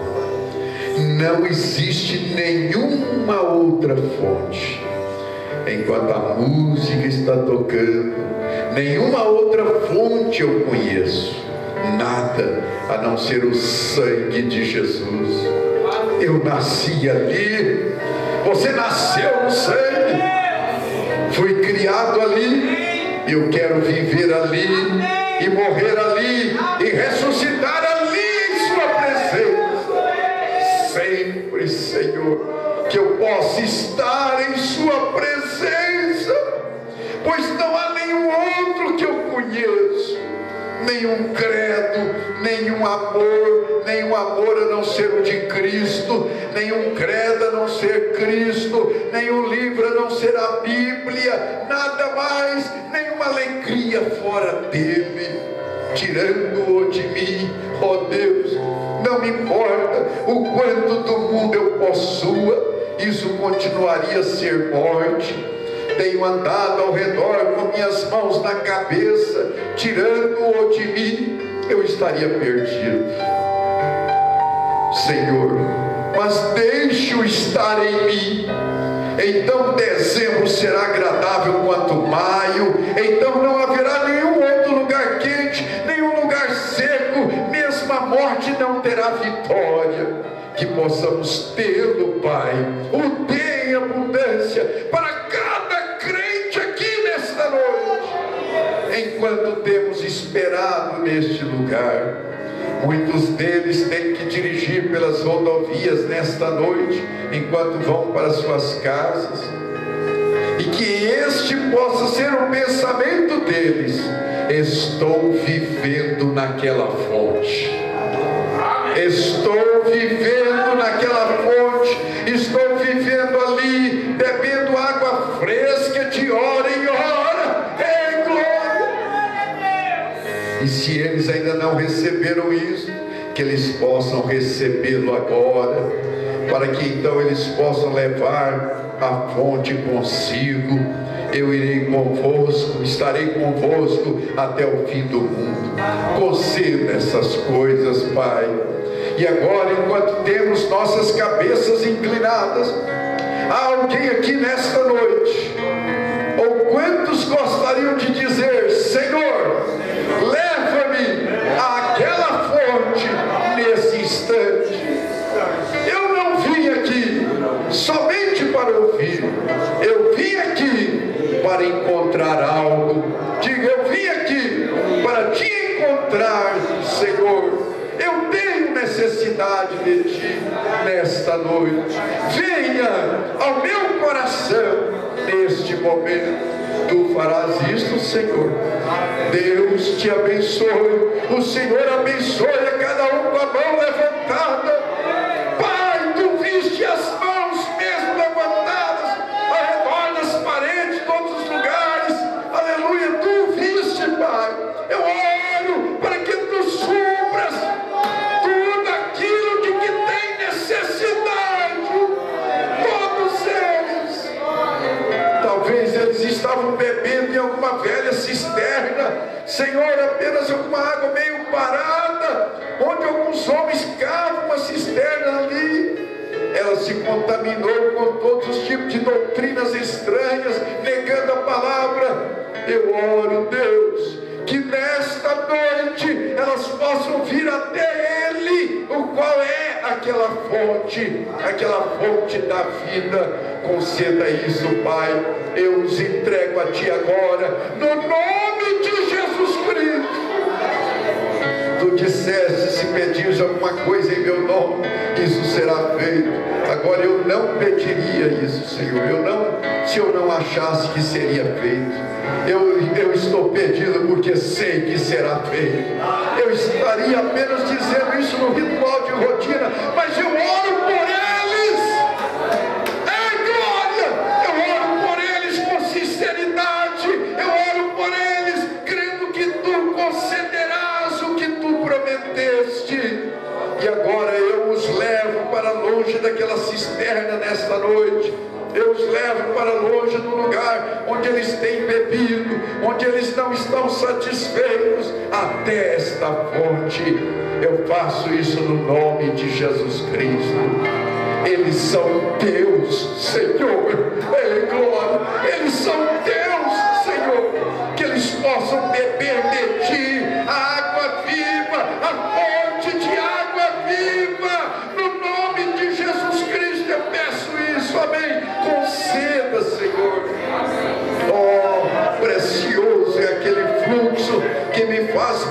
não existe nenhuma outra fonte. Enquanto a música está tocando, nenhuma outra fonte eu conheço, nada a não ser o sangue de Jesus. Eu nasci ali, você nasceu no sangue, fui criado ali, eu quero viver ali e morrer ali e ressuscitar ali em sua presença. Sempre, Senhor, que eu possa estar em sua presença, pois não há nenhum outro que eu conheço, nenhum credo, nenhum amor a não ser o de Cristo, nenhum credo a não ser Cristo, nenhum livro a não ser a Bíblia, nada mais, nenhuma alegria fora dele. Tirando-o de mim, ó Deus, não me importa o quanto do mundo eu possua, isso continuaria a ser morte. Tenho andado ao redor com minhas mãos na cabeça, tirando-o de mim, eu estaria perdido. Senhor, mas deixe-o estar em mim. Então dezembro será agradável quanto maio, então não haverá nenhum outro lugar quente, nenhum lugar seco, mesmo a morte não terá vitória. Que possamos tê-lo, Pai, o dê em abundância para cada crente aqui nesta noite. Enquanto temos esperado neste lugar, muitos deles têm que dirigir pelas rodovias nesta noite, enquanto vão para suas casas, e que este possa ser o pensamento deles: estou vivendo naquela fonte, estou vivendo naquela fonte, estou vivendo ali, bebendo água fresca de hora em hora. Ei, glória! E se eles ainda não receberam isso, que eles possam recebê-lo agora, para que então eles possam levar a fonte consigo. Eu irei convosco, estarei convosco até o fim do mundo. Conceda essas coisas, Pai. E agora, enquanto temos nossas cabeças inclinadas, há alguém aqui nesta noite, ou quantos gostariam de dizer: Senhor, leva-me àquela fonte nesse instante. Eu não vim aqui somente para ouvir, eu vim aqui para encontrar algo. Diga: eu vim aqui para te encontrar, Senhor. Eu tenho necessidade de ti nesta noite. Venha ao meu coração neste momento. Tu farás isto, Senhor. Deus te abençoe. O Senhor abençoe a cada um com a mão levantada. Pai, tu viste as mãos mesmo levantadas ao redor das paredes, de todos os lugares. Aleluia, tu viste, Pai. Eu oro para que tu supras tudo aquilo de que tem necessidade. Todos eles. Talvez eles estavam bebendo em alguma velha cisterna, Senhor, apenas alguma água meio parada, onde alguns homens cavam uma cisterna ali. Ela se contaminou com todos os tipos de doutrinas estranhas, negando a palavra. Eu oro, Deus, que nesta noite elas possam vir até Ele, o qual é aquela fonte da vida. Conceda isso, Pai. Eu os entrego a Ti agora, no nome de Jesus Cristo. Tu disseste: se pedires alguma coisa em meu nome, isso será feito. Agora eu não pediria isso, Senhor, se eu não achasse que seria feito. Eu estou pedindo porque sei que será feito. Eu estaria apenas dizendo isso no ritual de rotina, mas eu oro por eles. É glória! Eu oro por eles com sinceridade. Eu oro por eles crendo que tu concederás o que tu prometeste. E agora eu os levo para longe daquela cisterna nesta noite. Eu os levo para longe do lugar onde eles têm bebido, onde eles não estão satisfeitos, até esta fonte. Eu faço isso no nome de Jesus Cristo. Eles são teus, Senhor. Ei, glória! Eles são teus, Senhor. Que eles possam beber de ti a água viva, a fonte de água viva. No nome de Jesus Cristo eu peço isso, amém. Conceda, Senhor. Oh, precioso é aquele fluxo que me faz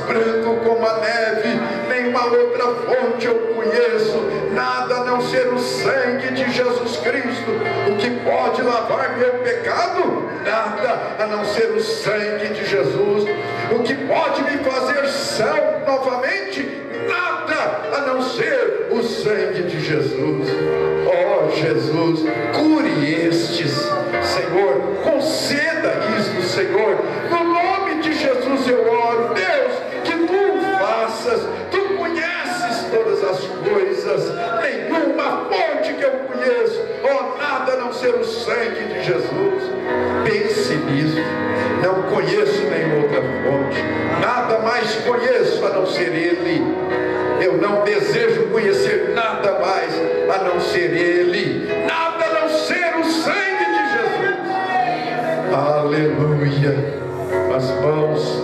pode lavar meu pecado? Nada, a não ser o sangue de Jesus. O que pode me fazer são novamente? Nada, a não ser o sangue de Jesus. Oh Jesus, cure estes, Senhor, conceda isto, Senhor, no nome de Jesus eu oro. Deus, que Tu faças, Tu conheces todas as coisas, nenhuma fonte que eu conheço, oh, nada a não ser o sangue de Jesus. Pense nisso, não conheço nenhuma outra fonte, nada mais conheço a não ser Ele. Eu não desejo conhecer nada mais a não ser Ele, nada a não ser o sangue de Jesus. Aleluia. As mãos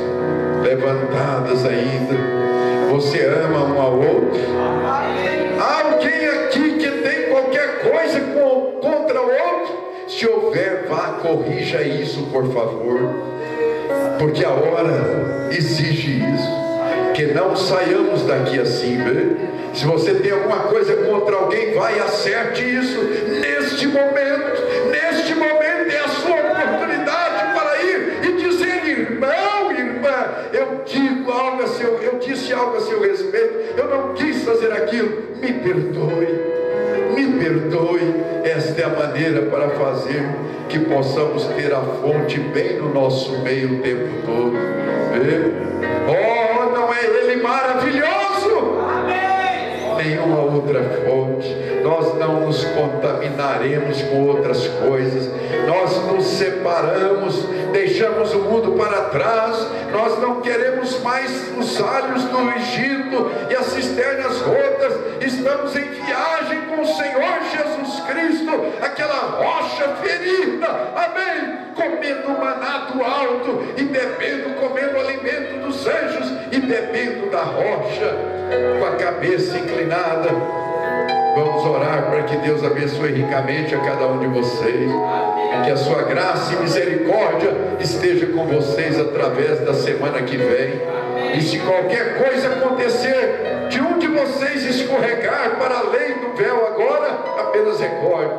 levantadas ainda. Você ama um ao outro? Há alguém aqui que tem qualquer coisa contra o outro? Se houver, vá, corrija isso, por favor, porque a hora exige isso. Que não saiamos daqui assim, né? Se você tem alguma coisa contra alguém, vai e acerte isso neste momento. Neste momento é a sua oportunidade para ir e dizer: irmão, irmã, eu disse algo a seu respeito, eu não quis fazer aquilo, me perdoe, me perdoe. Esta é a maneira para fazer que possamos ter a fonte bem no nosso meio o tempo todo. Vê? Oh, não é Ele maravilhoso? Amém. Nenhuma outra fonte. Nós não nos contaminaremos com outras coisas. Nós nos separamos, deixamos o mundo para trás. Nós não queremos mais os alhos do Egito e as cisternas rotas. Estamos em viagem com o Senhor Jesus Cristo, aquela rocha ferida, amém, comendo o maná do alto e bebendo, comendo o alimento dos anjos e bebendo da rocha, com a cabeça inclinada. Vamos orar para que Deus abençoe ricamente a cada um de vocês, que a sua graça e misericórdia esteja com vocês através da semana que vem. E se qualquer coisa acontecer de um de vocês escorregar para além do véu agora, apenas recorde: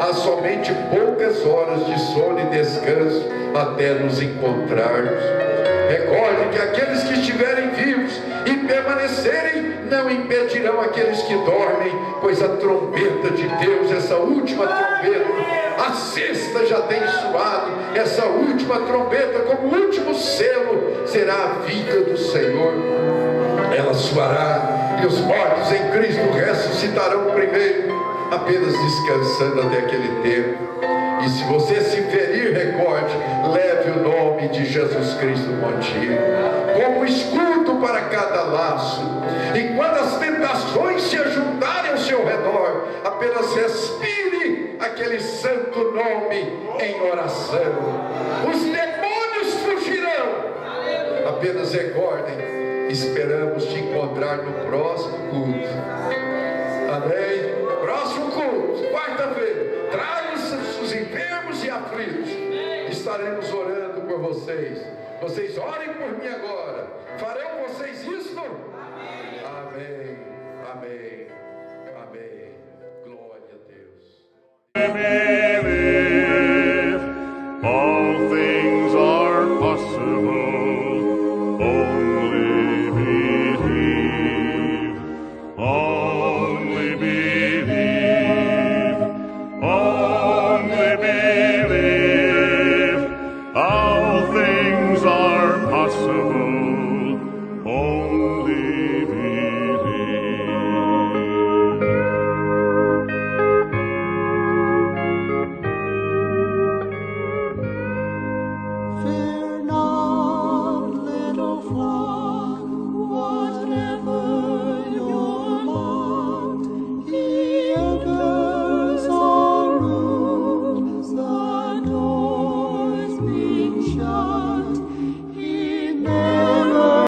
há somente poucas horas de sono e descanso até nos encontrarmos. Recorde que aqueles que estiverem vivos e permanecerem não impedirão aqueles que dormem, pois a trombeta de Deus, essa última trombeta, a sexta já tem soado. Essa última trombeta, como último selo, será a vida do Senhor. Ela soará e os mortos em Cristo ressuscitarão primeiro, apenas descansando até aquele tempo. E se você se ferir, recorde, leve o nome de Jesus Cristo contigo, como escudo para cada laço. E quando as tentações se ajuntarem ao seu redor, apenas respire aquele santo nome em oração. Os demônios fugirão. Apenas recordem: esperamos te encontrar no próximo culto. Amém? Próximo culto, quarta-feira. Traga os enfermos e aflitos. Estaremos orando por vocês. Vocês orem por mim agora. Farão vocês isso? Amém. Amém. Amém. Glória a Deus.